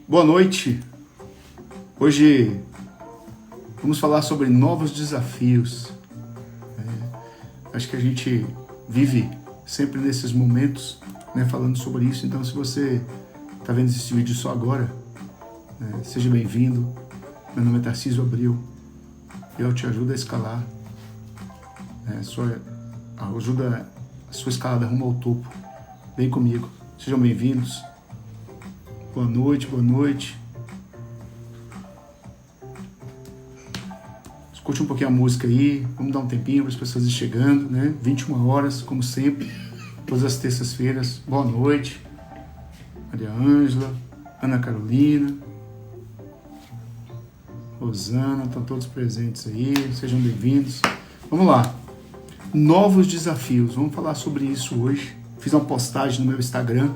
Boa noite. Hoje vamos falar sobre novos desafios. Acho que a gente vive sempre nesses momentos, falando sobre isso. Então, se você está vendo esse vídeo só agora, seja bem-vindo. Meu nome é Tarcísio Abril. Eu te ajudo a escalar. Ajuda a sua escalada rumo ao topo. Vem comigo. Sejam bem-vindos. Boa noite, boa noite. Escute um pouquinho a música aí, vamos dar um tempinho para as pessoas ir chegando, 21 horas, como sempre, todas as terças-feiras. Boa noite. Maria Ângela, Ana Carolina, Rosana, estão todos presentes aí, sejam bem-vindos. Vamos lá. Novos desafios, vamos falar sobre isso hoje. Fiz uma postagem no meu Instagram,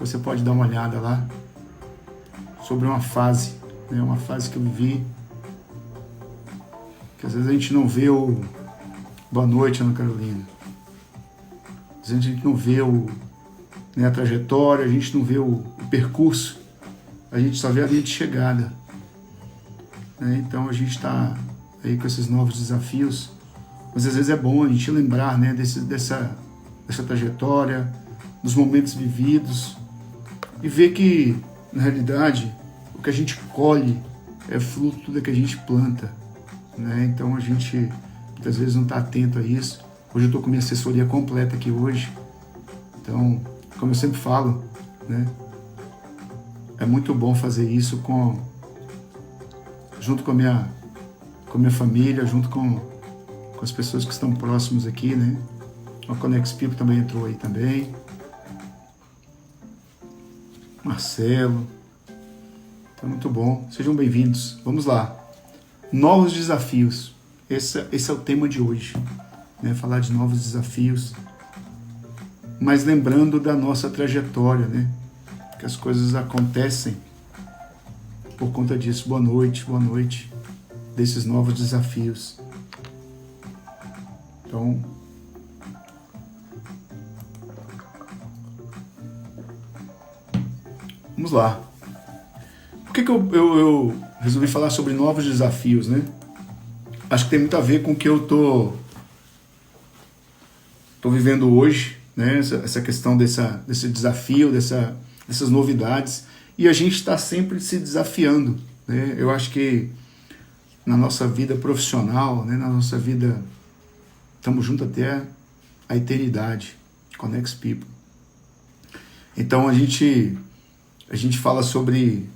você pode dar uma olhada lá, sobre uma fase que eu vivi, que às vezes a gente não vê o... Boa noite, Ana Carolina. Às vezes a gente não vê a trajetória, a gente não vê o percurso, a gente só vê a linha de chegada. Então a gente está aí com esses novos desafios, mas às vezes é bom a gente lembrar dessa trajetória, dos momentos vividos, e ver que, na realidade, o que a gente colhe é fruto do que a gente planta. Então a gente, muitas vezes, não está atento a isso. Hoje eu estou com minha assessoria completa aqui hoje. Então, como eu sempre falo, é muito bom fazer isso junto com a minha família, junto com as pessoas que estão próximas aqui, A Conex People também entrou aí também. Marcelo. Então, muito bom. Sejam bem-vindos. Vamos lá. Novos desafios. Esse é o tema de hoje. Falar de novos desafios. Mas lembrando da nossa trajetória, Que as coisas acontecem por conta disso. Boa noite. Desses novos desafios. Então, vamos lá. Por que eu resolvi falar sobre novos desafios, Acho que tem muito a ver com o que eu tô vivendo hoje, Essa questão desse desafio, dessas novidades. E a gente está sempre se desafiando, Eu acho que na nossa vida profissional, na nossa vida, estamos juntos até a eternidade. Conex People. Então a gente fala sobre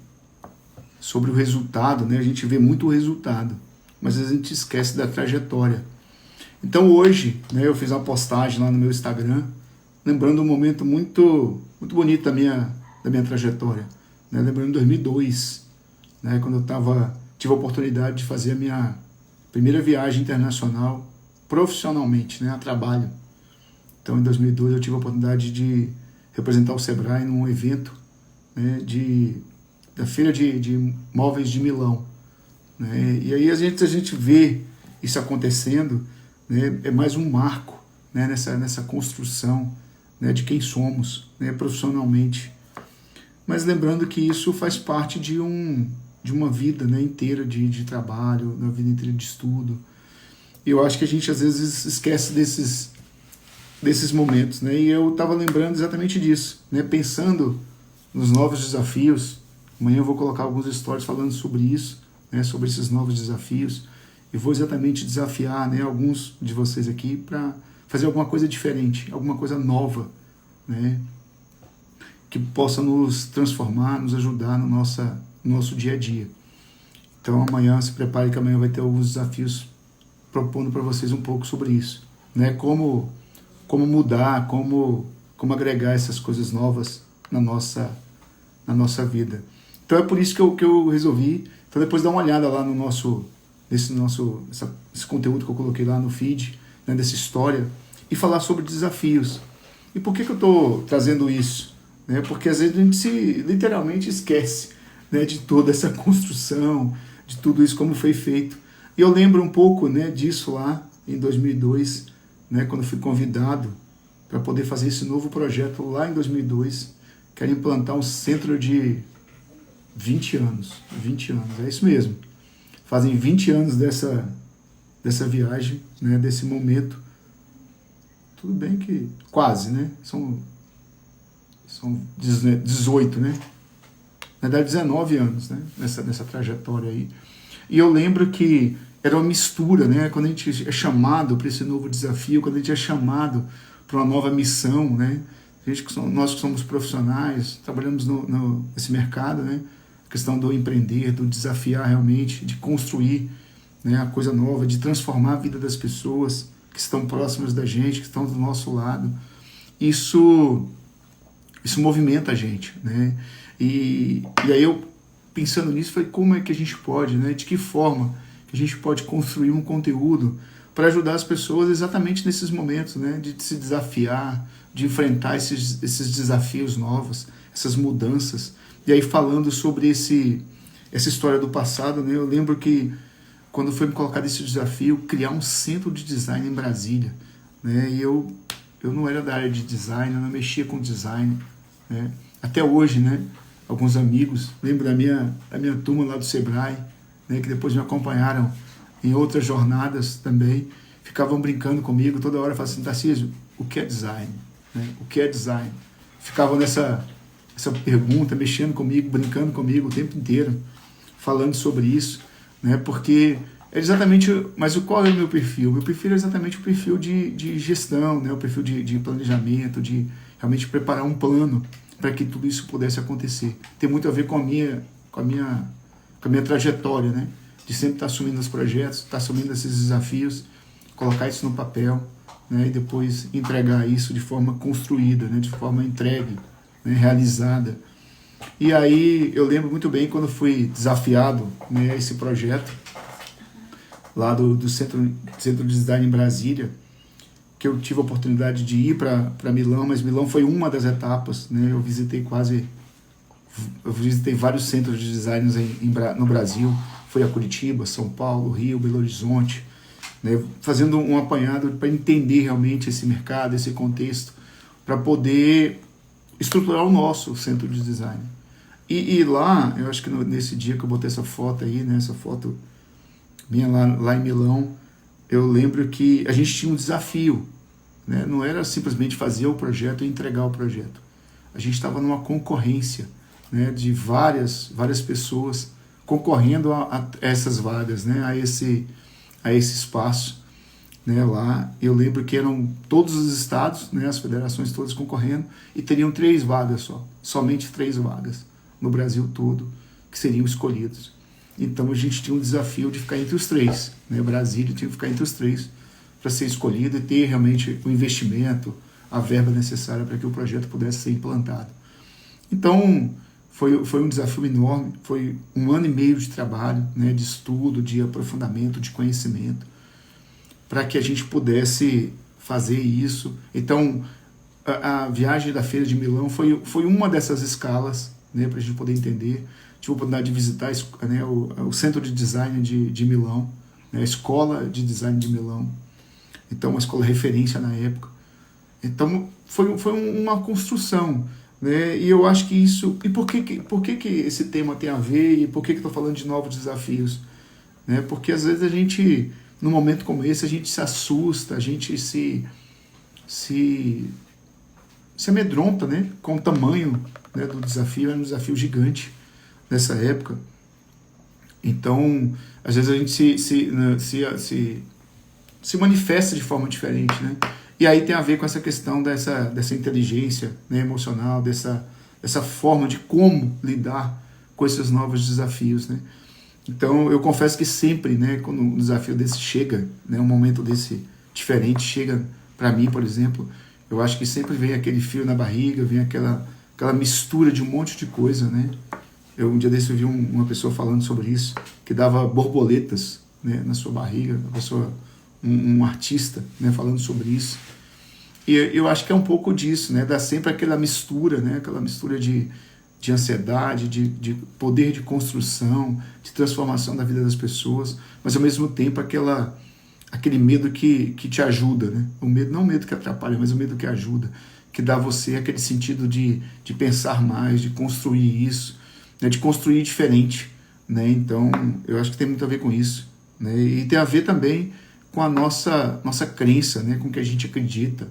o resultado, A gente vê muito o resultado, mas às vezes a gente esquece da trajetória. Então hoje, eu fiz uma postagem lá no meu Instagram, lembrando um momento muito, muito bonito da minha trajetória, lembrando de 2002, quando eu tive a oportunidade de fazer a minha primeira viagem internacional profissionalmente, a trabalho. Então em 2002 eu tive a oportunidade de representar o Sebrae num evento da Feira de Móveis de Milão. E aí a gente vê isso acontecendo, é mais um marco nessa construção de quem somos profissionalmente. Mas lembrando que isso faz parte de uma vida inteira de trabalho, uma vida inteira de estudo. E eu acho que a gente às vezes esquece desses momentos. E eu estava lembrando exatamente disso, pensando nos novos desafios. Amanhã eu vou colocar alguns stories falando sobre isso, sobre esses novos desafios. E vou exatamente desafiar alguns de vocês aqui para fazer alguma coisa diferente, alguma coisa nova, que possa nos transformar, nos ajudar no nosso dia a dia. Então amanhã, se prepare que amanhã vai ter alguns desafios propondo para vocês um pouco sobre isso. Como mudar, como agregar essas coisas novas na nossa vida. Então é por isso que eu resolvi. Então depois dá uma olhada lá esse conteúdo que eu coloquei lá no feed, dessa história, e falar sobre desafios. E por que eu estou trazendo isso? Porque às vezes a gente literalmente esquece de toda essa construção, de tudo isso como foi feito. E eu lembro um pouco disso lá em 2002, quando fui convidado para poder fazer esse novo projeto lá em 2002, que era implantar um centro de 20 anos, 20 anos, é isso mesmo. Fazem 20 anos dessa viagem, né, desse momento. Tudo bem que quase, né? São 18, né? Na verdade, 19 anos, né? Nessa trajetória aí. E eu lembro que era uma mistura, né? Quando a gente é chamado para esse novo desafio, quando a gente é chamado para uma nova missão, né? Nós que somos profissionais, trabalhamos nesse mercado, né? A questão do empreender, do desafiar realmente, de construir, né, a coisa nova, de transformar a vida das pessoas que estão próximas da gente, que estão do nosso lado. Isso movimenta a gente, né? E aí eu, pensando nisso, falei, como é que a gente pode, né? De que forma que a gente pode construir um conteúdo para ajudar as pessoas exatamente nesses momentos, né? De se desafiar, de enfrentar esses desafios novos, essas mudanças. E aí falando sobre essa história do passado, né? Eu lembro que quando foi me colocado esse desafio, criar um centro de design em Brasília, né? E eu não era da área de design, eu não mexia com design, né? Até hoje, né? Alguns amigos, lembro da minha turma lá do Sebrae, né? Que depois me acompanharam em outras jornadas também, ficavam brincando comigo, toda hora falavam assim, Tarcísio, o que é design? Né? O que é design? Ficavam essa pergunta, mexendo comigo, brincando comigo o tempo inteiro, falando sobre isso, né? Porque é exatamente, mas qual é o meu perfil? Meu perfil é exatamente o perfil de gestão, né? O perfil de planejamento, de realmente preparar um plano para que tudo isso pudesse acontecer. Tem muito a ver com a minha trajetória, né? De sempre estar assumindo os projetos, estar assumindo esses desafios, colocar isso no papel, né? E depois entregar isso de forma construída, né? De forma entregue, né? Realizada. E aí eu lembro muito bem quando fui desafiado, né, a esse projeto lá do Centro de Design em Brasília, que eu tive a oportunidade de ir para Milão, mas Milão foi uma das etapas, né? Eu visitei vários centros de design no Brasil, fui a Curitiba, São Paulo, Rio, Belo Horizonte, né? Fazendo um apanhado para entender realmente esse mercado, esse contexto, para poder estruturar o nosso centro de design. E lá, eu acho que nesse dia que eu botei essa foto aí, né, essa foto minha lá em Milão, eu lembro que a gente tinha um desafio, né? Não era simplesmente fazer o projeto e entregar o projeto. A gente estava numa concorrência, né, de várias pessoas concorrendo a essas vagas, né, a esse espaço, né, lá. Eu lembro que eram todos os estados, né, as federações todas concorrendo, e teriam 3 vagas somente 3 vagas no Brasil todo que seriam escolhidos. Então a gente tinha um desafio de ficar entre os 3, né? Brasília tinha que ficar entre os 3 para ser escolhido e ter realmente o investimento, a verba necessária para que o projeto pudesse ser implantado. Então foi um desafio enorme, foi 1 ano e meio de trabalho, né, de estudo, de aprofundamento, de conhecimento, para que a gente pudesse fazer isso. Então a viagem da Feira de Milão foi uma dessas escalas, né, para a gente poder entender. Tive a oportunidade de visitar, né, o Centro de Design de Milão, né, a Escola de Design de Milão. Então, uma escola referência na época. Então, foi uma construção, né, e eu acho que isso... E por que esse tema tem a ver, e por que estou falando de novos desafios? Né, porque, às vezes, a gente, num momento como esse, a gente se assusta, a gente se amedronta, né, com o tamanho, né, do desafio. Era um desafio gigante nessa época. Então, às vezes a gente se manifesta de forma diferente, né? E aí tem a ver com essa questão dessa inteligência, né, emocional, dessa forma de como lidar com esses novos desafios, né? Então, eu confesso que sempre, né, quando um desafio desse chega, né, um momento desse diferente chega para mim, por exemplo, eu acho que sempre vem aquele frio na barriga, vem aquela mistura de um monte de coisa, né? Um dia desse eu vi uma pessoa falando sobre isso, que dava borboletas, né, na sua barriga, uma pessoa, um artista, né, falando sobre isso. E eu acho que é um pouco disso, né? Dá sempre aquela mistura, né? Aquela mistura de ansiedade, de poder de construção, de transformação da vida das pessoas, mas ao mesmo tempo aquele medo que te ajuda, né? O medo, não o medo que atrapalha, mas o medo que ajuda, que dá a você aquele sentido de pensar mais, de construir isso, né, de construir diferente, né? Então, eu acho que tem muito a ver com isso, né? E tem a ver também com a nossa crença, né? Com o que a gente acredita,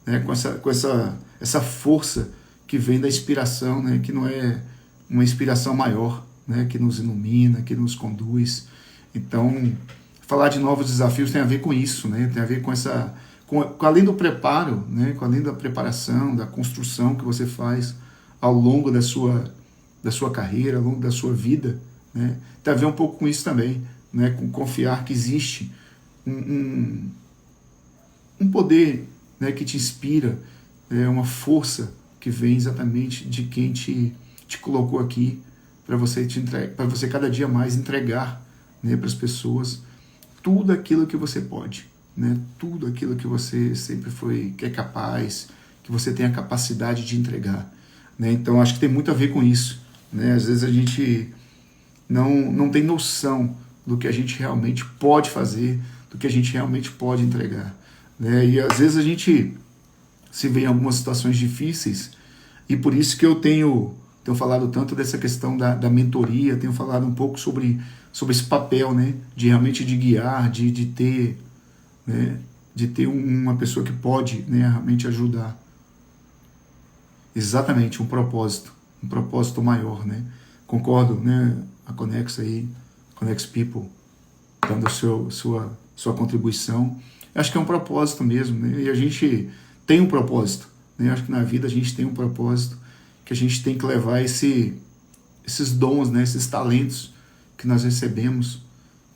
né? Com essa força que vem da inspiração, né? Que não é uma inspiração maior, né? Que nos ilumina, que nos conduz. Então, falar de novos desafios tem a ver com isso, né? Tem a ver com além do preparo, né? Com além da preparação, da construção que você faz ao longo da sua carreira, ao longo da sua vida, né? Tem a ver um pouco com isso também, né? Com confiar que existe um poder, né? Que te inspira, uma força que vem exatamente de quem te colocou aqui para você cada dia mais entregar, né? Para as pessoas tudo aquilo que você pode, né? Tudo aquilo que você sempre que é capaz, que você tem a capacidade de entregar, né? Então acho que tem muito a ver com isso, né? Às vezes a gente não tem noção do que a gente realmente pode fazer, do que a gente realmente pode entregar, né? E às vezes a gente se vê em algumas situações difíceis, e por isso que eu tenho falado tanto dessa questão da mentoria, tenho falado um pouco sobre esse papel, né? De realmente de guiar, de ter, né? De ter uma pessoa que pode, né? Realmente ajudar. Exatamente, um propósito maior, né? Concordo, né? A Connex aí, Connex People, dando sua contribuição. Acho que é um propósito mesmo, né? E a gente tem um propósito, né? Acho que na vida a gente tem um propósito, que a gente tem que levar esses dons, né? Esses talentos que nós recebemos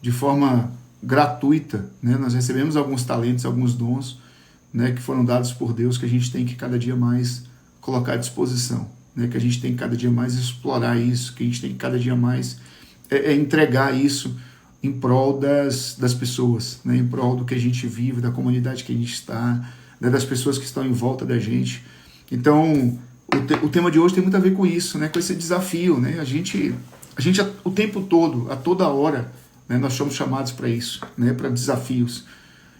de forma gratuita, né? Nós recebemos alguns talentos, alguns dons, né? Que foram dados por Deus, que a gente tem que cada dia mais colocar à disposição, né? Que a gente tem que cada dia mais explorar isso, que a gente tem que cada dia mais entregar isso em prol das pessoas, né? Em prol do que a gente vive, da comunidade que a gente está, né? Das pessoas que estão em volta da gente. Então, o tema de hoje tem muito a ver com isso, né? Com esse desafio, né? A gente o tempo todo, a toda hora, né? Nós somos chamados para isso, né? Para desafios.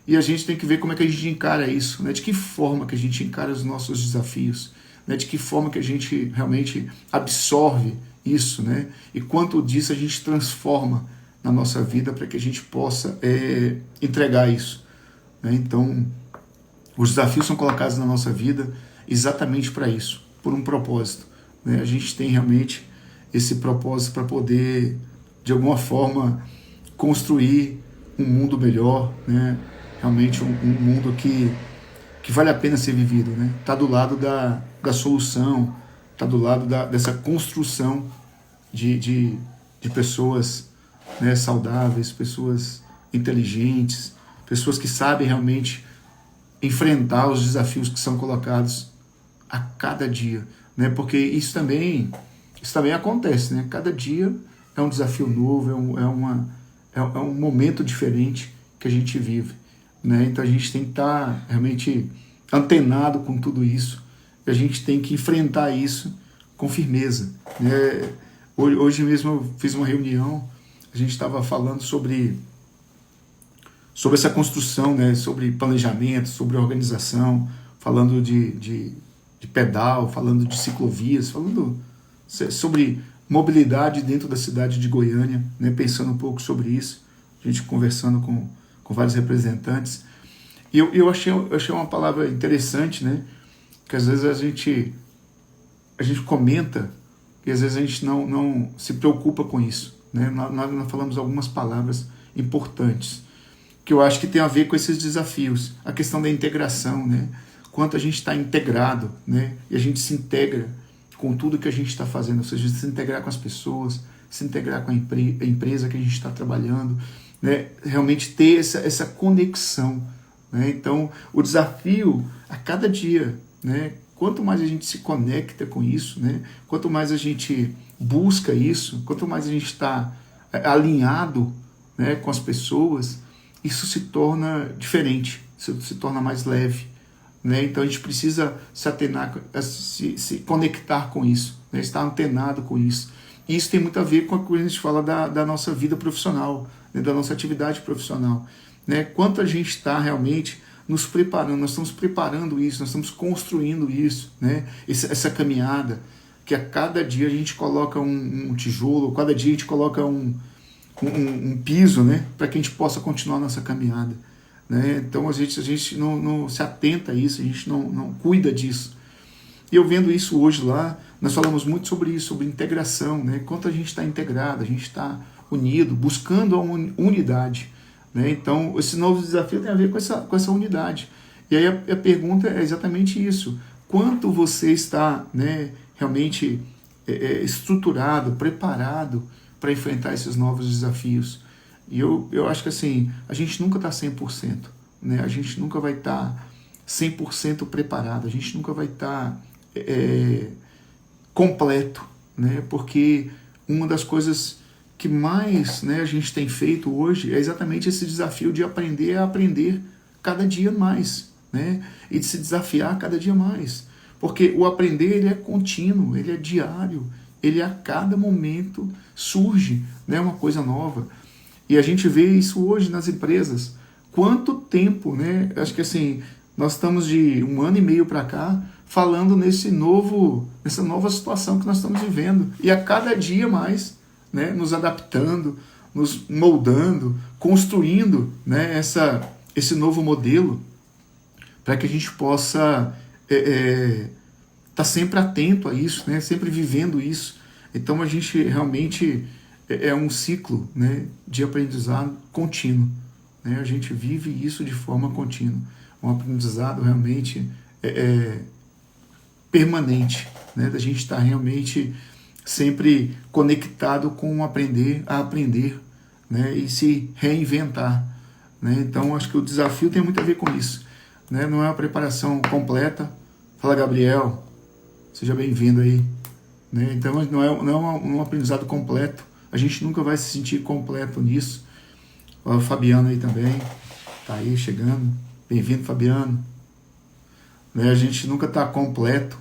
E a gente tem que ver como é que a gente encara isso, né? De que forma que a gente encara os nossos desafios, né? De que forma que a gente realmente absorve isso, né? E quanto disso a gente transforma na nossa vida para que a gente possa entregar isso, né? Então, os desafios são colocados na nossa vida exatamente para isso, por um propósito, né? A gente tem realmente esse propósito para poder, de alguma forma, construir um mundo melhor, né? Realmente um mundo que vale a pena ser vivido, né? Tá do lado da solução, tá do lado dessa construção de pessoas, né, saudáveis, pessoas inteligentes, pessoas que sabem realmente enfrentar os desafios que são colocados a cada dia, né? Porque isso também acontece, né? Cada dia é um desafio novo, é um momento diferente que a gente vive, né? Então a gente tem que estar realmente antenado com tudo isso, e a gente tem que enfrentar isso com firmeza, né? Hoje mesmo eu fiz uma reunião, a gente estava falando sobre essa construção, né? Sobre planejamento, sobre organização, falando de pedal, falando de ciclovias, falando sobre mobilidade dentro da cidade de Goiânia, né? Pensando um pouco sobre isso, a gente conversando com vários representantes. E eu achei uma palavra interessante, né? Que às vezes a gente comenta e às vezes a gente não se preocupa com isso, né? Nós falamos algumas palavras importantes que eu acho que tem a ver com esses desafios. A questão da integração, né? Quanto a gente está integrado, né? E a gente se integra com tudo que a gente está fazendo, ou seja, se integrar com as pessoas, se integrar com a empresa que a gente está trabalhando, né? Realmente ter essa conexão, né? Então, o desafio a cada dia, né? Quanto mais a gente se conecta com isso, né? Quanto mais a gente busca isso, quanto mais a gente está alinhado, né, com as pessoas, isso se torna diferente, isso se torna mais leve, né? Então a gente precisa se atenar, se conectar com isso, né? Estar antenado com isso. E isso tem muito a ver com a coisa que a gente fala da nossa vida profissional, né? Da nossa atividade profissional, né? Quanto a gente está realmente nos preparando, nós estamos preparando isso, nós estamos construindo isso, né? Essa caminhada, que a cada dia a gente coloca um tijolo, cada dia a gente coloca um piso, né, para que a gente possa continuar a nossa caminhada. Né? Então a gente não se atenta a isso, a gente não cuida disso. E eu vendo isso hoje lá, nós falamos muito sobre isso, sobre integração, né? Quanto a gente está integrado, a gente está unido, buscando a unidade. Né? Então, esse novo desafio tem a ver com essa unidade. E aí a pergunta é exatamente isso. Quanto você está, né, realmente estruturado, preparado para enfrentar esses novos desafios? E eu acho que assim, a gente nunca está 100%. Né? A gente nunca vai estar 100% preparado, a gente nunca vai estar completo, né? Porque uma das coisas que mais, né, a gente tem feito hoje é exatamente esse desafio de aprender a aprender cada dia mais, né? E de se desafiar cada dia mais. Porque o aprender, ele é contínuo, ele é diário, ele a cada momento surge, né, uma coisa nova. E a gente vê isso hoje nas empresas. Quanto tempo, né? Acho que assim, nós estamos de 1 ano e meio para cá falando nessa nova situação que nós estamos vivendo. E a cada dia mais, né, nos adaptando, nos moldando, construindo, né, esse novo modelo para que a gente possa estar sempre atento a isso, né, sempre vivendo isso. Então a gente realmente é um ciclo, né, de aprendizado contínuo. Né? A gente vive isso de forma contínua. Um aprendizado realmente permanente, né? Da gente estar realmente sempre conectado com o aprender a aprender, né? E se reinventar. Né? Então, acho que o desafio tem muito a ver com isso. Né? Não é uma preparação completa. Fala, Gabriel, seja bem-vindo aí. Né? Então, não é um aprendizado completo. A gente nunca vai se sentir completo nisso. Olha o Fabiano aí também, tá aí chegando. Bem-vindo, Fabiano. Né? A gente nunca está completo,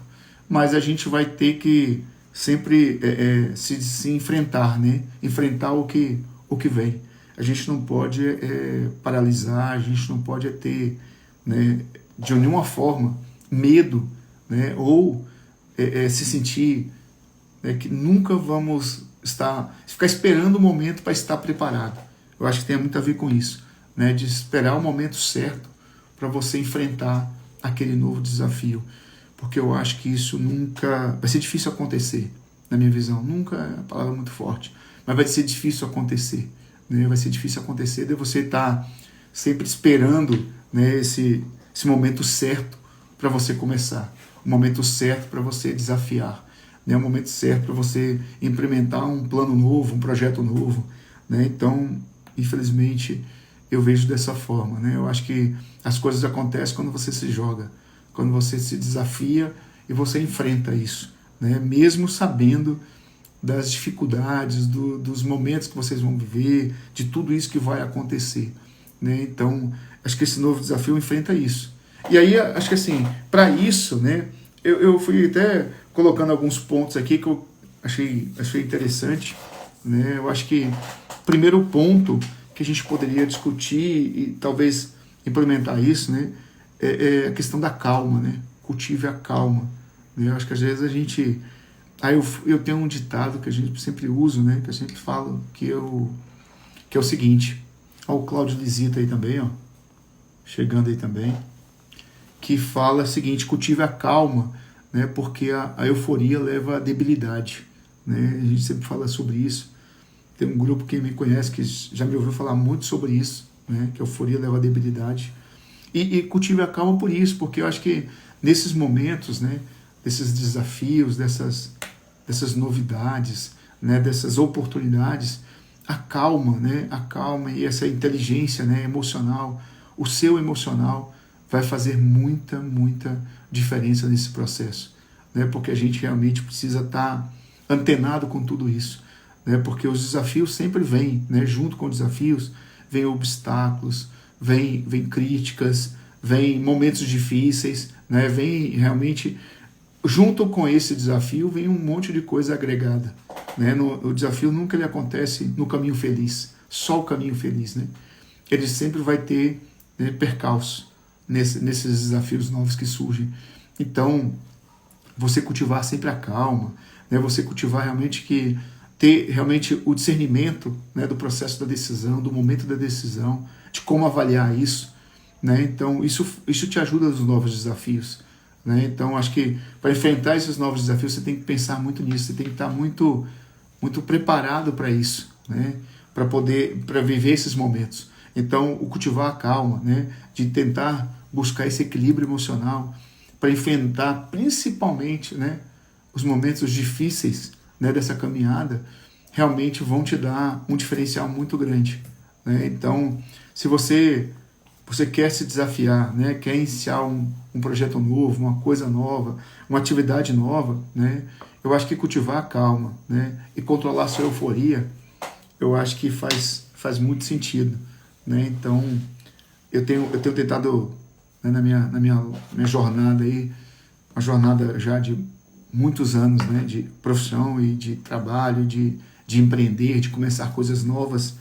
mas a gente vai ter que sempre se enfrentar, né? Enfrentar o que vem. A gente não pode paralisar, a gente não pode ter, né, de nenhuma forma, medo, né? Ou se sentir, né, que nunca vamos ficar esperando o momento para estar preparado. Eu acho que tem muito a ver com isso, né? De esperar o momento certo para você enfrentar aquele novo desafio. Porque eu acho que isso nunca... Vai ser difícil acontecer, na minha visão. Nunca é uma palavra muito forte, mas vai ser difícil acontecer. Né? Vai ser difícil acontecer de você estar sempre esperando, né, esse momento certo para você começar. O momento certo para você desafiar. Né? O momento certo para você implementar um plano novo, um projeto novo. Né? Então, infelizmente, eu vejo dessa forma. Né? Eu acho que as coisas acontecem quando você se joga, quando você se desafia e você enfrenta isso, né? Mesmo sabendo das dificuldades, dos momentos que vocês vão viver, de tudo isso que vai acontecer. Né? Então, acho que esse novo desafio enfrenta isso. E aí, acho que assim, para isso, né, eu fui até colocando alguns pontos aqui que eu achei interessante. Né? Eu acho que o primeiro ponto que a gente poderia discutir e talvez implementar isso, né, é a questão da calma, né? Cultive a calma. Né? Eu acho que às vezes a gente... eu tenho um ditado que a gente sempre usa, né, que eu sempre falo, que é o seguinte. Olha o Cláudio Lisita aí também, ó, chegando aí também, que fala o seguinte: cultive a calma, né, porque a euforia leva à debilidade. Né? A gente sempre fala sobre isso. Tem um grupo que me conhece que já me ouviu falar muito sobre isso, né? Que a euforia leva à debilidade. E cultive a calma por isso, porque eu acho que nesses momentos, né, desses desafios, dessas novidades, né, dessas oportunidades, a calma, né, a calma e essa inteligência, né, emocional, o seu emocional vai fazer muita diferença nesse processo. Né? Porque a gente realmente precisa estar antenado com tudo isso. Né? Porque os desafios sempre vêm, né? Junto com os desafios, vem obstáculos, vem críticas, vem momentos difíceis, né? Vem realmente, junto com esse desafio, vem um monte de coisa agregada. Né? O desafio nunca ele acontece no caminho feliz, só o caminho feliz. Né? Ele sempre vai ter, né, percalços nesses desafios novos que surgem. Então, você cultivar sempre a calma, né? Você cultivar realmente ter realmente o discernimento, né, do processo da decisão, do momento da decisão, de como avaliar isso, né? Então isso te ajuda nos novos desafios, né? Então acho que para enfrentar esses novos desafios você tem que pensar muito nisso, você tem que estar muito preparado para isso, né? Para viver esses momentos. Então o cultivar a calma, né, de tentar buscar esse equilíbrio emocional para enfrentar principalmente, né, os momentos difíceis, né, dessa caminhada, realmente vão te dar um diferencial muito grande, né? Então, se você quer se desafiar, né, quer iniciar um projeto novo, uma coisa nova, uma atividade nova, né, eu acho que cultivar a calma, né, e controlar a sua euforia, eu acho que faz muito sentido, né? Então, eu tenho tentado, né, na minha jornada aí, uma jornada já de muitos anos, né, de profissão e de trabalho, de empreender, de começar coisas novas,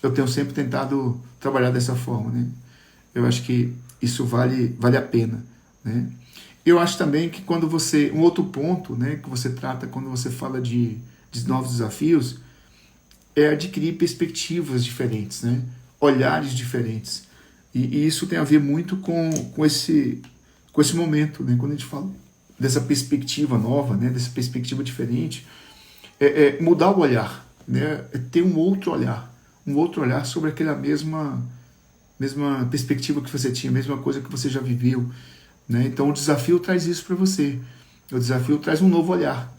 eu tenho sempre tentado trabalhar dessa forma, né? Eu acho que isso vale a pena, né? Eu acho também que quando um outro ponto, né, que você trata quando você fala de novos desafios, é adquirir perspectivas diferentes, né? Olhares diferentes. E isso tem a ver muito com esse momento, né? Quando a gente fala dessa perspectiva nova, né? Dessa perspectiva diferente, mudar o olhar, né? É ter um outro olhar sobre aquela mesma perspectiva que você tinha, a mesma coisa que você já viveu, né? Então o desafio traz isso para você. O desafio traz um novo olhar.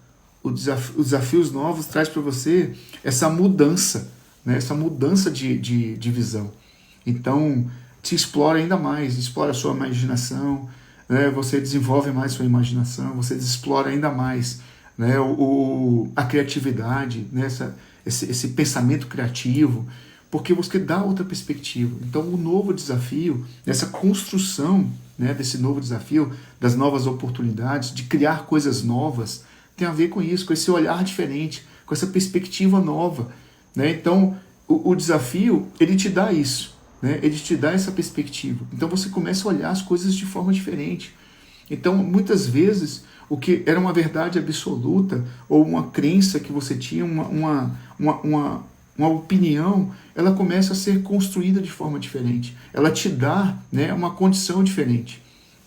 Os desafios novos traz para você essa mudança, né? Essa mudança de visão. Então te explora ainda mais, explora a sua imaginação, né? Você desenvolve mais sua imaginação, você explora ainda mais, né, a criatividade, né, esse pensamento criativo, porque você dá outra perspectiva. Então o novo desafio, essa construção, né, desse novo desafio, das novas oportunidades, de criar coisas novas, tem a ver com isso, com esse olhar diferente, com essa perspectiva nova, né? Então o desafio, ele te dá isso, né? Ele te dá essa perspectiva. Então você começa a olhar as coisas de forma diferente. Então muitas vezes o que era uma verdade absoluta ou uma crença que você tinha, uma opinião, ela começa a ser construída de forma diferente. Ela te dá, né, uma condição diferente.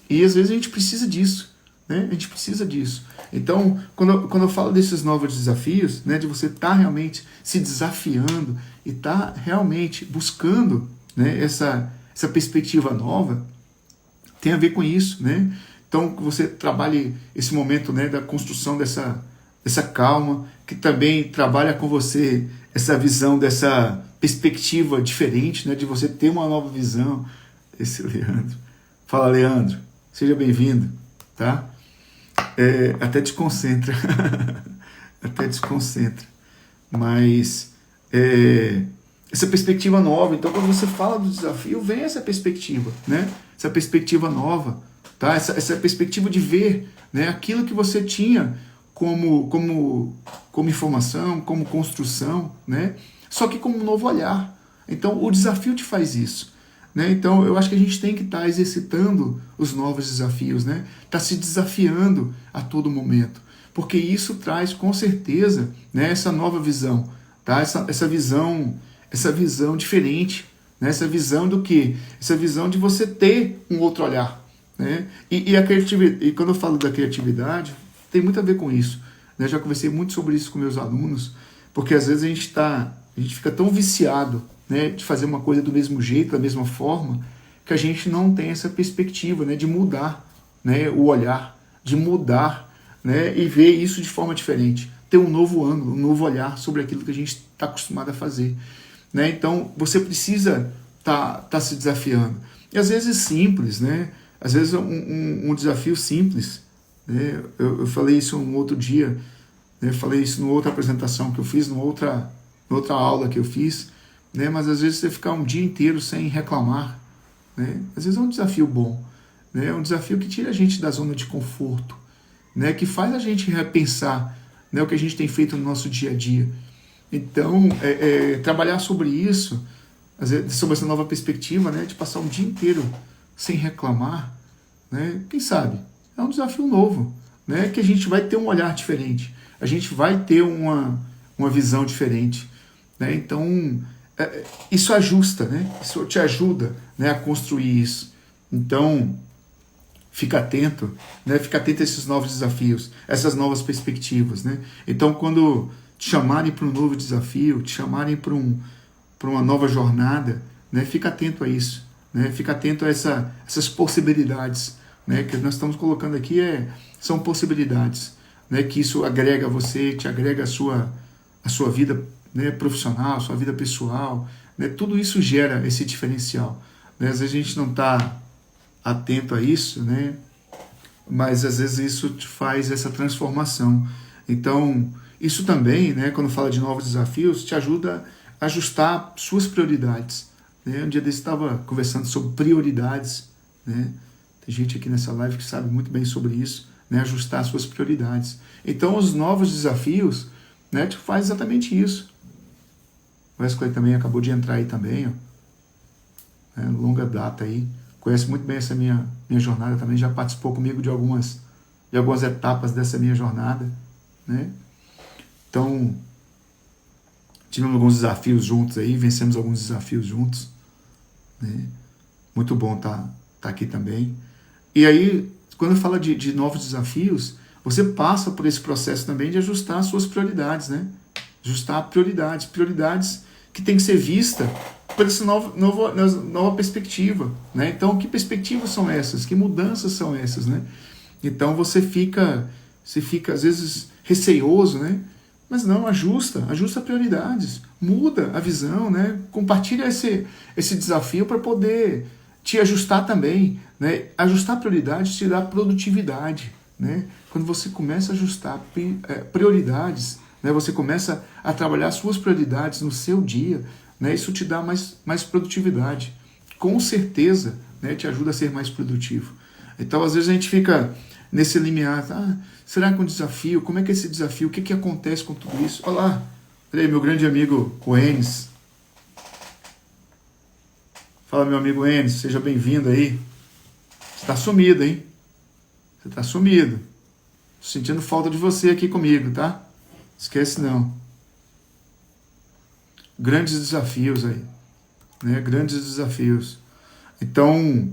E às vezes a gente precisa disso, né? A gente precisa disso. Então, quando eu falo desses novos desafios, né, de você estar realmente se desafiando e estar realmente buscando, né, essa perspectiva nova, tem a ver com isso, né? Então, que você trabalhe esse momento, né, da construção dessa calma, que também trabalha com você essa visão, dessa perspectiva diferente, né, de você ter uma nova visão. Esse Leandro. Fala, Leandro. Seja bem-vindo, tá? Até desconcentra. Até desconcentra. Mas essa perspectiva nova. Então, quando você fala do desafio, vem essa perspectiva, né? Essa perspectiva nova, tá? Essa perspectiva de ver, né, aquilo que você tinha como informação, como construção, né? Só que com um novo olhar. Então, o desafio te faz isso, né? Então, eu acho que a gente tem que estar exercitando os novos desafios, né? Tá se desafiando a todo momento, porque isso traz, com certeza, né, essa nova visão, tá? Essa visão diferente, né? Essa visão do quê? Essa visão de você ter um outro olhar, né? E a criatividade, e quando eu falo da criatividade, tem muito a ver com isso, né? Já conversei muito sobre isso com meus alunos, porque às vezes a gente fica tão viciado, né, de fazer uma coisa do mesmo jeito, da mesma forma, que a gente não tem essa perspectiva, né, de mudar, né, o olhar, de mudar, né, e ver isso de forma diferente, ter um novo ângulo, um novo olhar sobre aquilo que a gente está acostumado a fazer, né? Então você precisa tá se desafiando, e às vezes simples, né? Às vezes um desafio simples, né? Eu falei isso um outro dia, né? Falei isso numa outra apresentação que eu fiz, numa outra aula que eu fiz, né? Mas às vezes você ficar um dia inteiro sem reclamar, né? Às vezes é um desafio bom, né? É um desafio que tira a gente da zona de conforto, né? Que faz a gente repensar, né, o que a gente tem feito no nosso dia a dia. Então, trabalhar sobre isso, às vezes, sobre essa nova perspectiva, né, de passar um dia inteiro sem reclamar, né? Quem sabe? É um desafio novo, né? Que a gente vai ter um olhar diferente. a gente vai ter uma visão diferente, né? Então, isso ajusta, né? Isso te ajuda, né, a construir isso. Então, fica atento, né? Fica atento a esses novos desafios, essas novas perspectivas, né? Então, quando te chamarem para um novo desafio, te chamarem para uma nova jornada, né? Fica atento a isso, né? Fica atento a essas possibilidades, né? Que nós estamos colocando aqui são possibilidades, né? Que isso agrega a você, te agrega a sua vida, né, profissional, a sua vida pessoal, né? Tudo isso gera esse diferencial, né? Às vezes a gente não está atento a isso, né? Mas às vezes isso te faz essa transformação. Então, isso também, né, quando fala de novos desafios, te ajuda a ajustar suas prioridades, né? Um dia desse estava conversando sobre prioridades, né? Tem gente aqui nessa live que sabe muito bem sobre isso, né? Ajustar suas prioridades. Então, os novos desafios, né, te faz exatamente isso. O Wesley também acabou de entrar aí também, ó, né? Longa data aí. Conhece muito bem essa minha jornada também, já participou comigo de algumas etapas dessa minha jornada, né? Então, tivemos alguns desafios juntos aí, vencemos alguns desafios juntos, né? Muito bom tá aqui também. E aí, quando fala de novos desafios, você passa por esse processo também de ajustar as suas prioridades, né? Ajustar prioridades que tem que ser vista por essa nova perspectiva, né? Então, que perspectivas são essas? Que mudanças são essas, né? Então, você fica às vezes receioso, né? Mas não, ajusta prioridades, muda a visão, né? Compartilha esse desafio para poder te ajustar também, né? Ajustar prioridades te dá produtividade, né? Quando você começa a ajustar prioridades, né? Você começa a trabalhar suas prioridades no seu dia, né? Isso te dá mais produtividade. Com certeza, né? Te ajuda a ser mais produtivo. Então, às vezes a gente fica nesse limiar, será que é um desafio? Como é que é esse desafio? O que acontece com tudo isso? Olha lá, olha aí, meu grande amigo, o Enes. Fala, meu amigo Enes, seja bem-vindo aí. Você está sumido, hein? Você está sumido. Tô sentindo falta de você aqui comigo, tá? Esquece não. Grandes desafios aí, né? Grandes desafios. Então,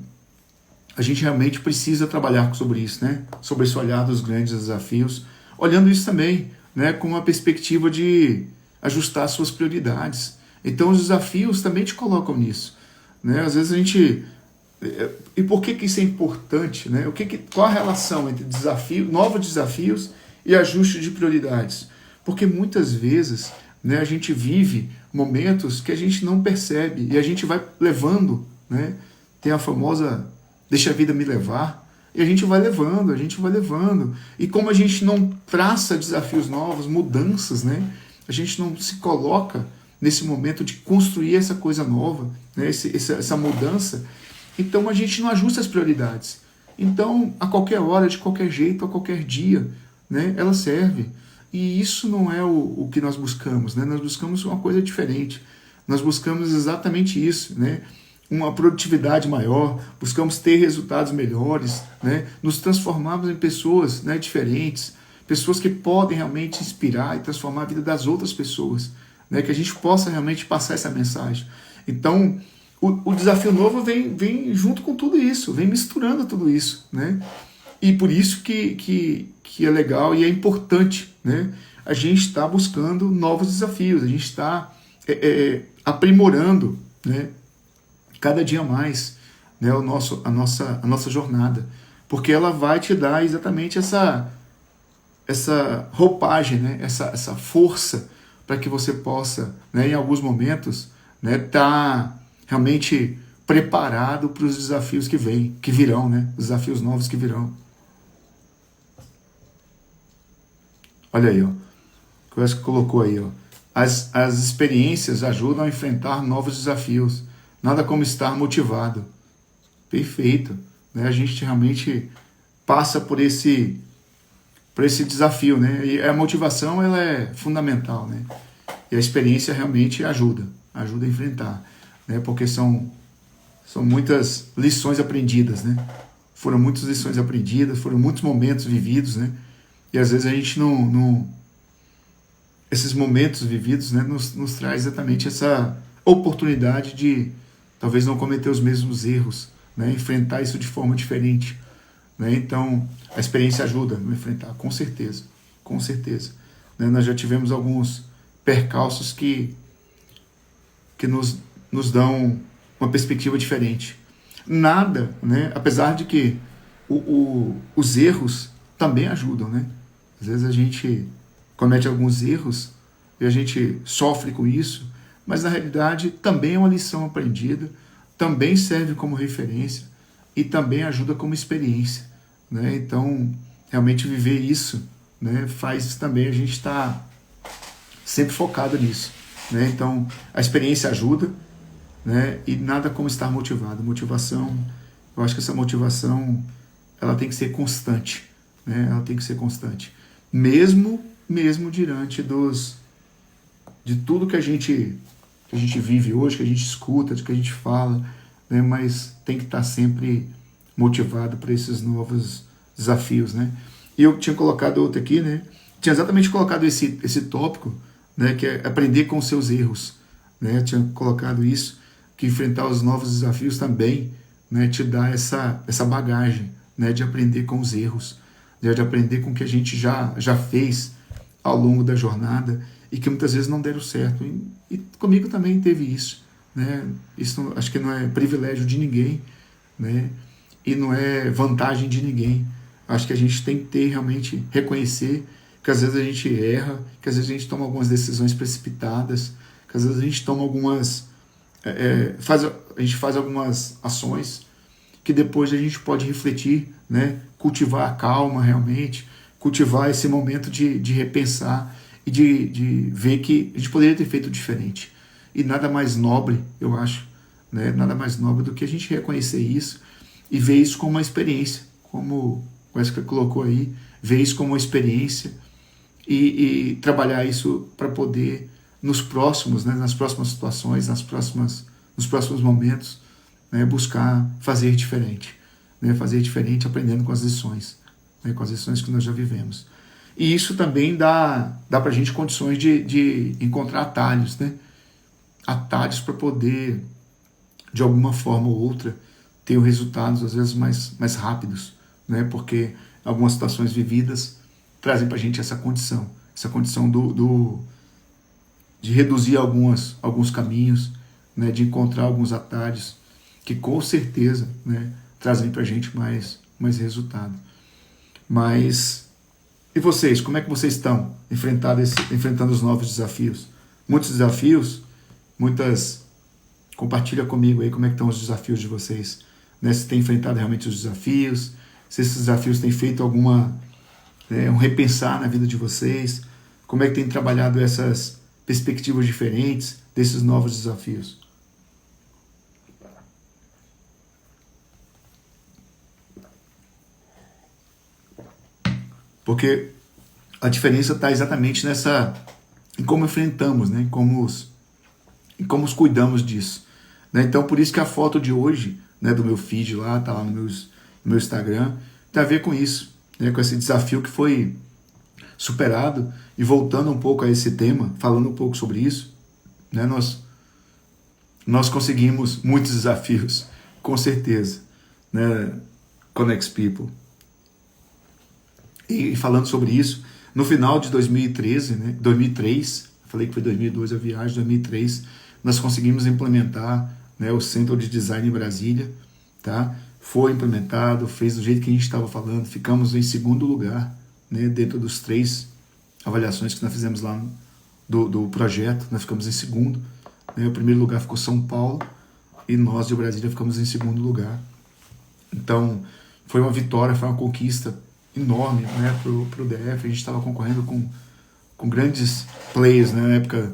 a gente realmente precisa trabalhar sobre isso, né? Sobre esse olhar dos grandes desafios, olhando isso também, né, com uma perspectiva de ajustar suas prioridades. Então, os desafios também te colocam nisso, né? Às vezes a gente... E por que isso é importante, né? Qual a relação entre novos desafios e ajuste de prioridades? Porque muitas vezes, né, a gente vive momentos que a gente não percebe e a gente vai levando, né? Tem a famosa deixa a vida me levar, e a gente vai levando. E como a gente não traça desafios novos, mudanças, né? A gente não se coloca nesse momento de construir essa coisa nova, né? Essa mudança, então a gente não ajusta as prioridades. Então, a qualquer hora, de qualquer jeito, a qualquer dia, né, ela serve. E isso não é o que nós buscamos, né? Nós buscamos uma coisa diferente. Nós buscamos exatamente isso, né? Uma produtividade maior, buscamos ter resultados melhores, né? Nos transformarmos em pessoas, né, diferentes, pessoas que podem realmente inspirar e transformar a vida das outras pessoas, né? Que a gente possa realmente passar essa mensagem. Então, o desafio novo vem junto com tudo isso, vem misturando tudo isso, né? E por isso que é legal e é importante, né? A gente está buscando novos desafios, a gente está aprimorando, né, cada dia mais, né, a nossa jornada, porque ela vai te dar exatamente essa roupagem, né, essa força para que você possa, né, em alguns momentos, né, tá realmente preparado para os desafios que virão, né, os desafios novos que virão. Olha aí, ó, que eu acho que colocou aí, ó. As experiências ajudam a enfrentar novos desafios. Nada como estar motivado. Perfeito, né? A gente realmente passa por esse desafio, né? E a motivação, ela é fundamental, né? E a experiência realmente ajuda a enfrentar, né? Porque são muitas lições aprendidas, né? Foram muitas lições aprendidas, foram muitos momentos vividos, né? E às vezes a gente não esses momentos vividos, né, nos traz exatamente essa oportunidade de talvez não cometer os mesmos erros, né, enfrentar isso de forma diferente. Né? Então, a experiência ajuda a enfrentar, com certeza, com certeza. Né? Nós já tivemos alguns percalços que nos dão uma perspectiva diferente. Nada, né? Apesar de que os erros também ajudam, né? Às vezes a gente comete alguns erros e a gente sofre com isso, mas na realidade também é uma lição aprendida, também serve como referência e também ajuda como experiência. Né? Então, realmente viver isso, né, faz também a gente estar sempre focado nisso. Né? Então, a experiência ajuda, né, e nada como estar motivado. Motivação, eu acho que essa motivação ela tem que ser constante. Né? Ela tem que ser constante. Mesmo diante de tudo que a gente vive hoje, que a gente escuta, que a gente fala, né? Mas tem que estar sempre motivado para esses novos desafios, né? E eu tinha colocado outro aqui, né? Tinha exatamente colocado esse tópico, né? Que é aprender com os seus erros, né? Eu tinha colocado isso, que enfrentar os novos desafios também, né? Te dá essa bagagem, né? De aprender com os erros, de aprender com o que a gente já fez ao longo da jornada e que muitas vezes não deram certo. E comigo também teve isso, né? Isso acho que não é privilégio de ninguém, né? E não é vantagem de ninguém. Acho que a gente tem que ter realmente, reconhecer que às vezes a gente erra, que às vezes a gente toma algumas decisões precipitadas, que às vezes a gente toma algumas... a gente faz algumas ações que depois a gente pode refletir, né? Cultivar a calma realmente, cultivar esse momento de repensar e de ver que a gente poderia ter feito diferente. E nada mais nobre, eu acho, né? Nada mais nobre do que a gente reconhecer isso e ver isso como uma experiência, como o Wesley colocou aí, ver isso como uma experiência e trabalhar isso para poder, nos próximos, né, nas próximas situações, nos próximos momentos, né, buscar fazer diferente. Né, fazer diferente aprendendo com as lições, né, com as lições que nós já vivemos. E isso também dá para a gente condições de encontrar atalhos, né? Atalhos para poder, de alguma forma ou outra, ter resultados às vezes mais rápidos, né? Porque algumas situações vividas trazem para a gente essa condição de reduzir alguns caminhos, né? De encontrar alguns atalhos que com certeza, né, trazem para a gente mais resultado. Mas e vocês, como é que vocês estão enfrentando os novos desafios? Muitos desafios, compartilha comigo aí como é que estão os desafios de vocês. Né? Se tem enfrentado realmente os desafios, se esses desafios têm feito um repensar na vida de vocês, como é que tem trabalhado essas perspectivas diferentes desses novos desafios. Porque a diferença está exatamente em como enfrentamos, né? em como os cuidamos disso. Né? Então, por isso que a foto de hoje, né, do meu feed lá, tá lá no meu Instagram, tem a ver com isso, né? Com esse desafio que foi superado. E voltando um pouco a esse tema, falando um pouco sobre isso, né, nós conseguimos muitos desafios, com certeza, né, Connect People. E falando sobre isso, no final de 2013, né, 2003, falei que foi 2002 a viagem, 2003, nós conseguimos implementar, né, o Centro de Design em Brasília, tá? Foi implementado, fez do jeito que a gente estava falando, ficamos em segundo lugar, né, dentro dos 3 avaliações que nós fizemos lá do projeto, nós ficamos em segundo, né, o primeiro lugar ficou São Paulo e nós de Brasília ficamos em segundo lugar. Então, foi uma vitória, foi uma conquista enorme, né, pro DF. A gente estava concorrendo com grandes players, né, na época,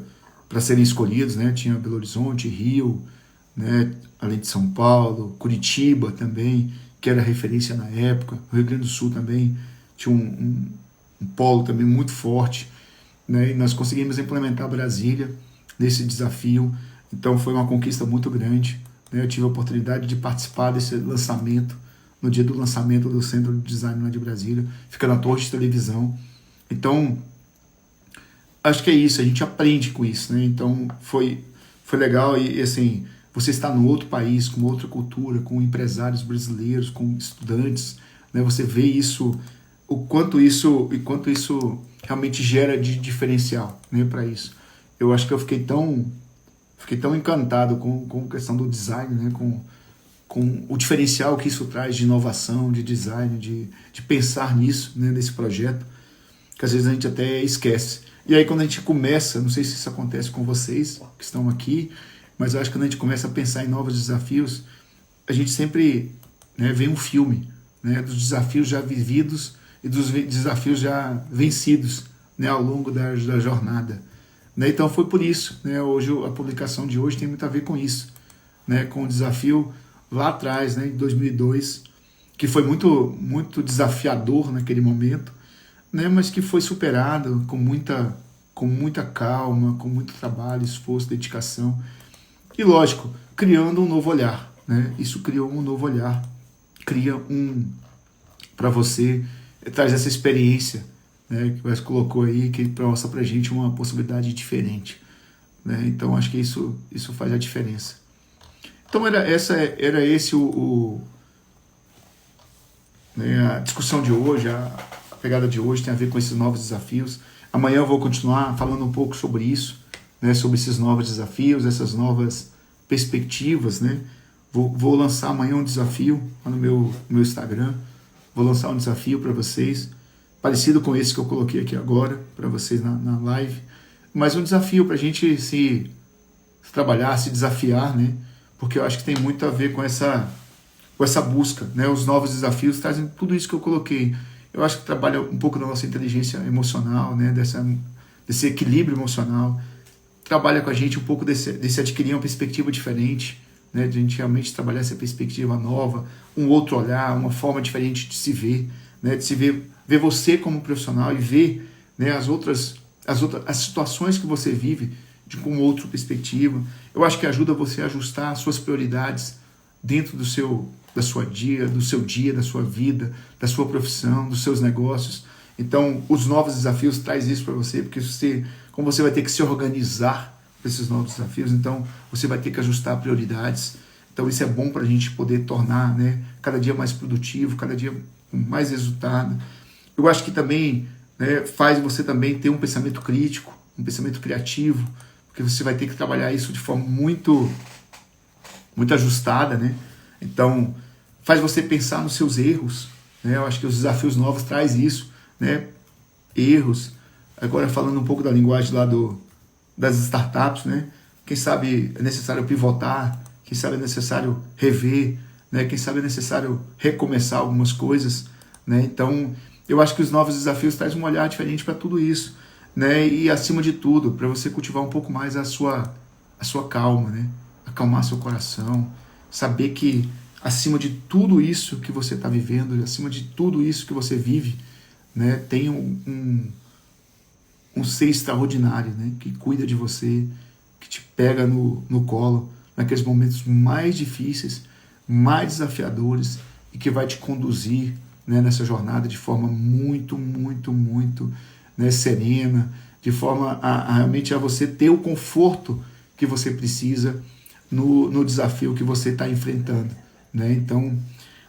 para serem escolhidos, né, tinha Belo Horizonte, Rio, né, além de São Paulo, Curitiba também, que era referência na época, o Rio Grande do Sul também tinha um polo também muito forte, né, e nós conseguimos implementar Brasília nesse desafio. Então foi uma conquista muito grande, né, eu tive a oportunidade de participar desse lançamento, no dia do lançamento do Centro de Design lá de Brasília, fica na torre de televisão. Então, acho que é isso, a gente aprende com isso, né? Então foi legal e assim, você está no outro país, com outra cultura, com empresários brasileiros, com estudantes, né? Você vê isso, e quanto isso realmente gera de diferencial, né, para isso. Eu acho que eu fiquei tão encantado com a questão do design, né, com o diferencial que isso traz de inovação, de design, de pensar nisso, né, nesse projeto, que às vezes a gente até esquece. E aí quando a gente começa, não sei se isso acontece com vocês que estão aqui, mas eu acho que quando a gente começa a pensar em novos desafios, a gente sempre, né, vê um filme, né, dos desafios já vividos e dos desafios já vencidos, né, ao longo da jornada. Né? Então foi por isso, né, hoje, a publicação de hoje tem muito a ver com isso, né, com o desafio lá atrás, né, em 2002, que foi muito desafiador naquele momento, né, mas que foi superado com muita calma, com muito trabalho, esforço, dedicação. E lógico, criando um novo olhar. Né? Isso criou um novo olhar, cria para você, traz essa experiência, né, que você colocou aí, que mostra para a gente uma possibilidade diferente. Né? Então acho que isso faz a diferença. Então era esse né, a discussão de hoje, a pegada de hoje tem a ver com esses novos desafios. Amanhã eu vou continuar falando um pouco sobre isso, né, sobre esses novos desafios, essas novas perspectivas. Né? Vou lançar amanhã um desafio lá no meu Instagram, vou lançar um desafio para vocês, parecido com esse que eu coloquei aqui agora, para vocês na live, mas um desafio para a gente se trabalhar, se desafiar, né? Porque eu acho que tem muito a ver com essa busca, né? Os novos desafios trazem tudo isso que eu coloquei. Eu acho que trabalha um pouco da nossa inteligência emocional, né? Desse equilíbrio emocional, trabalha com a gente um pouco desse adquirir uma perspectiva diferente, né? De a gente realmente trabalhar essa perspectiva nova, um outro olhar, uma forma diferente de se ver, né? De se ver você como profissional e ver, né, as situações que você vive com outra perspectiva. Eu acho que ajuda você a ajustar as suas prioridades dentro do seu dia, da sua vida, da sua profissão, dos seus negócios. Então, os novos desafios traz isso para você, porque como você vai ter que se organizar para esses novos desafios, então você vai ter que ajustar prioridades. Então, isso é bom para a gente poder tornar, né, cada dia mais produtivo, cada dia com mais resultado. Eu acho que também, né, faz você também ter um pensamento crítico, um pensamento criativo, porque você vai ter que trabalhar isso de forma muito ajustada, né? Então, faz você pensar nos seus erros, né? Eu acho que os desafios novos traz isso, né? Erros. Agora falando um pouco da linguagem lá das startups, né? Quem sabe é necessário pivotar, quem sabe é necessário rever, né? Quem sabe é necessário recomeçar algumas coisas, né? Então, eu acho que os novos desafios trazem um olhar diferente para tudo isso, né? E acima de tudo, para você cultivar um pouco mais a sua calma, né? Acalmar seu coração, saber que acima de tudo isso que você está vivendo, acima de tudo isso que você vive, né, tem um ser extraordinário, né, que cuida de você, que te pega no colo naqueles momentos mais difíceis, mais desafiadores e que vai te conduzir, né, nessa jornada de forma muito, né, serena, de forma a realmente a você ter o conforto que você precisa no desafio que você está enfrentando, né? Então,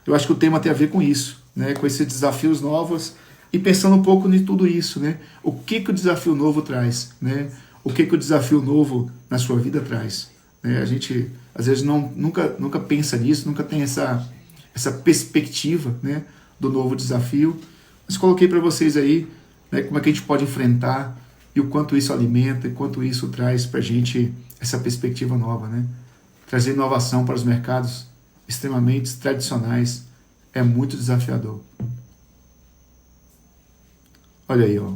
eu acho que o tema tem a ver com isso, né? Com esses desafios novos e pensando um pouco em tudo isso, né? O que o desafio novo traz, né? O que o desafio novo na sua vida traz, né? A gente às vezes nunca pensa nisso, nunca tem essa perspectiva, né, do novo desafio. Mas coloquei para vocês aí, né, como é que a gente pode enfrentar e o quanto isso alimenta e quanto isso traz para a gente essa perspectiva nova, né? Trazer inovação para os mercados extremamente tradicionais é muito desafiador. Olha aí, ó,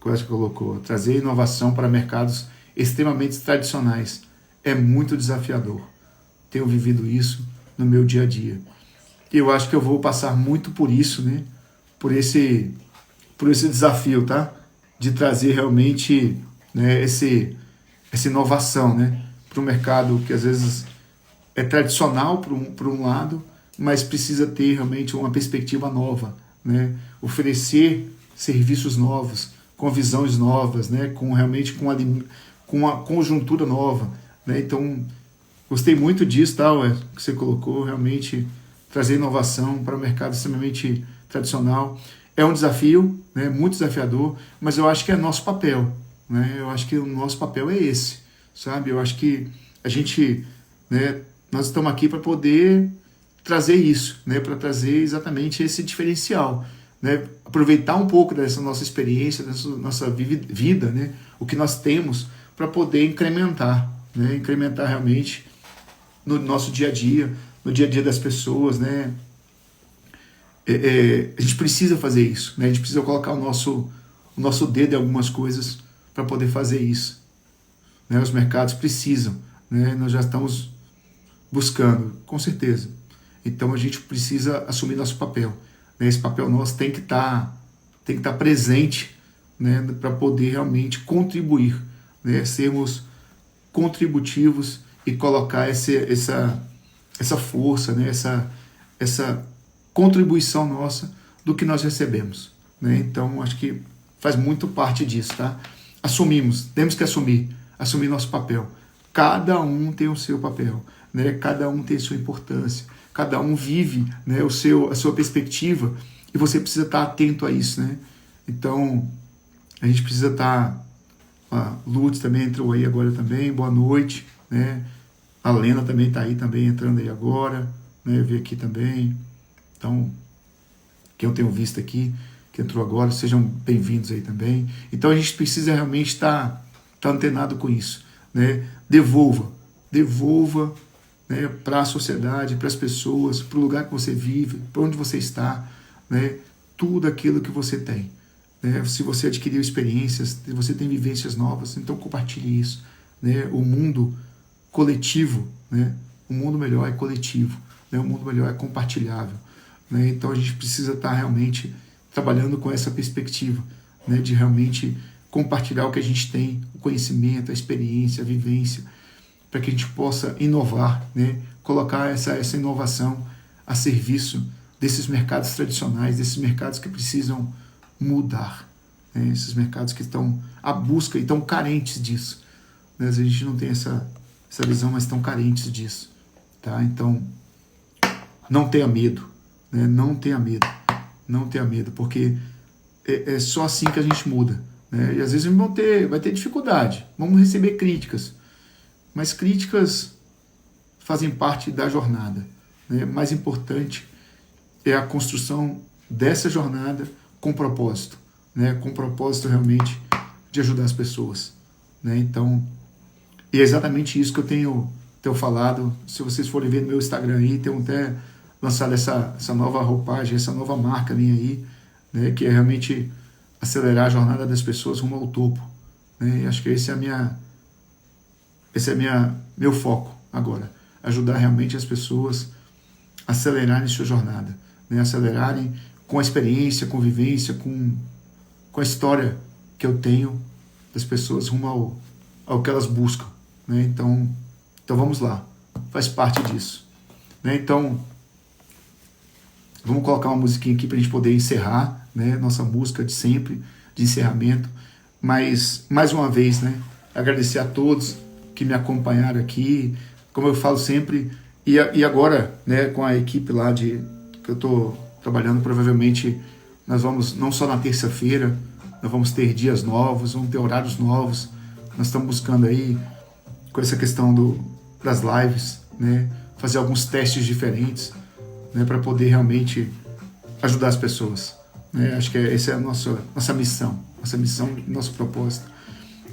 coisa que colocou. Trazer inovação para mercados extremamente tradicionais é muito desafiador. Tenho vivido isso no meu dia a dia. E eu acho que eu vou passar muito por isso, né? Por esse desafio, tá? De trazer realmente, né, essa inovação, né, para um mercado que às vezes é tradicional por um lado, mas precisa ter realmente uma perspectiva nova, né? Oferecer serviços novos, com visões novas, né? Com realmente com uma conjuntura nova, né? Então, gostei muito disso, que você colocou, realmente trazer inovação para o mercado extremamente tradicional. É um desafio, né? Muito desafiador, mas eu acho que é nosso papel, né? Eu acho que o nosso papel é esse, sabe? Eu acho que a gente, né? Nós estamos aqui para poder trazer isso, né? Para trazer exatamente esse diferencial, né? Aproveitar um pouco dessa nossa experiência, dessa nossa vida, né? O que nós temos para poder incrementar, né? Incrementar realmente no nosso dia a dia, no dia a dia das pessoas, né? A gente precisa fazer isso, né? A gente precisa colocar o nosso dedo em algumas coisas para poder fazer isso, né? Os mercados precisam, né? Nós já estamos buscando, com certeza. Então a gente precisa assumir nosso papel, né? Esse papel nosso tem que estar presente, né? Para poder realmente contribuir, né? Sermos contributivos e colocar essa força, né? essa contribuição nossa do que nós recebemos, né? Então acho que faz muito parte disso, tá? Temos que assumir nosso papel. Cada um tem o seu papel, né? Cada um tem a sua importância, cada um vive, né, a sua perspectiva, e você precisa estar atento a isso, né? Então a gente precisa estar. A Lutz também entrou aí agora também, boa noite, né? A Lena também está aí também, entrando aí agora, né? Eu vi aqui também. Então, quem eu tenho visto aqui, que entrou agora, sejam bem-vindos aí também. Então a gente precisa realmente estar antenado com isso, né? Devolva, né, para a sociedade, para as pessoas, para o lugar que você vive, para onde você está, né? Tudo aquilo que você tem. Né? Se você adquiriu experiências, se você tem vivências novas, então compartilhe isso, né? O mundo coletivo, né? O mundo melhor é coletivo, né? O mundo melhor é compartilhável, né? Então a gente precisa estar realmente trabalhando com essa perspectiva, né? De realmente compartilhar o que a gente tem, o conhecimento, a experiência, a vivência, para que a gente possa inovar, né? Colocar essa inovação a serviço desses mercados tradicionais, desses mercados que precisam mudar, né? Esses mercados que estão à busca e estão carentes disso, né? A gente não tem essa visão, mas estão carentes disso, tá? Então, não tenha medo, né? Não tenha medo, porque é só assim que a gente muda, né? E às vezes vai ter dificuldade, vamos receber críticas, mas críticas fazem parte da jornada, né? Mais importante é a construção dessa jornada com propósito, né? Com propósito realmente de ajudar as pessoas, né? Então, e é exatamente isso que eu tenho falado. Se vocês forem ver no meu Instagram aí, tenho até lançado essa nova roupagem, essa nova marca minha aí, né? Que é realmente acelerar a jornada das pessoas rumo ao topo, né? E acho que esse é meu foco agora, ajudar realmente as pessoas a acelerarem sua jornada, né? Acelerarem com a experiência, com a vivência, com a história que eu tenho das pessoas rumo ao que elas buscam, né? Então vamos lá, faz parte disso, né? Então vamos colocar uma musiquinha aqui para a gente poder encerrar, né? Nossa música de sempre, de encerramento, mas mais uma vez, né? Agradecer a todos que me acompanharam aqui, como eu falo sempre, e agora, né, com a equipe lá que eu estou trabalhando, provavelmente nós vamos, não só na terça-feira, nós vamos ter dias novos, vamos ter horários novos, nós estamos buscando aí, com essa questão das lives, né, fazer alguns testes diferentes, né, para poder realmente ajudar as pessoas, né? Acho que essa é a nossa missão, nosso propósito.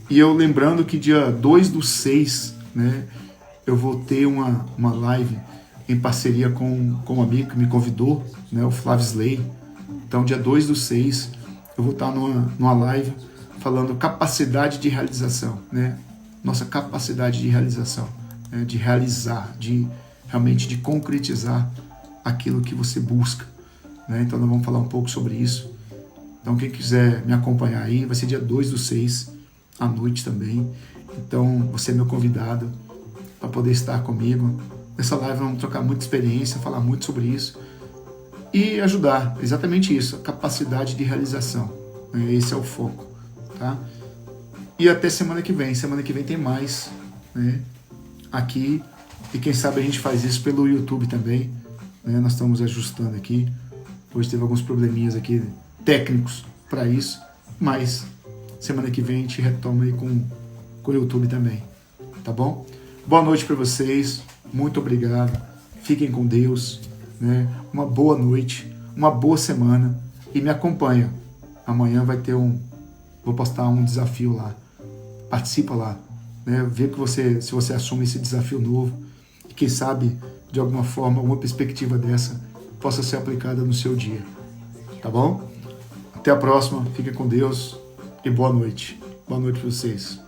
E eu lembrando que dia 2/6, né, eu vou ter uma live em parceria com um amigo que me convidou, né, o Flávio Slay. Então, dia 2/6, eu vou estar numa live falando capacidade de realização, né? Nossa capacidade de realização, né? De realizar, realmente de concretizar aquilo que você busca, né? Então, nós vamos falar um pouco sobre isso. Então, quem quiser me acompanhar aí, vai ser dia 2/6, à noite também. Então, você é meu convidado para poder estar comigo. Nessa live vamos trocar muita experiência, falar muito sobre isso e ajudar, exatamente isso, a capacidade de realização, né? Esse é o foco, tá? E até semana que vem. Semana que vem tem mais, né, aqui. E quem sabe a gente faz isso pelo YouTube também, né? Nós estamos ajustando aqui. Hoje teve alguns probleminhas aqui técnicos para isso, mas semana que vem a gente retoma aí com o YouTube também, tá bom? Boa noite para vocês, muito obrigado, fiquem com Deus, né? Uma boa noite, uma boa semana e me acompanha. Amanhã vai ter vou postar um desafio lá, participa lá, né? Vê que se você assume esse desafio novo e quem sabe de alguma forma uma perspectiva dessa possa ser aplicada no seu dia, tá bom? Até a próxima, fiquem com Deus e boa noite. Boa noite para vocês.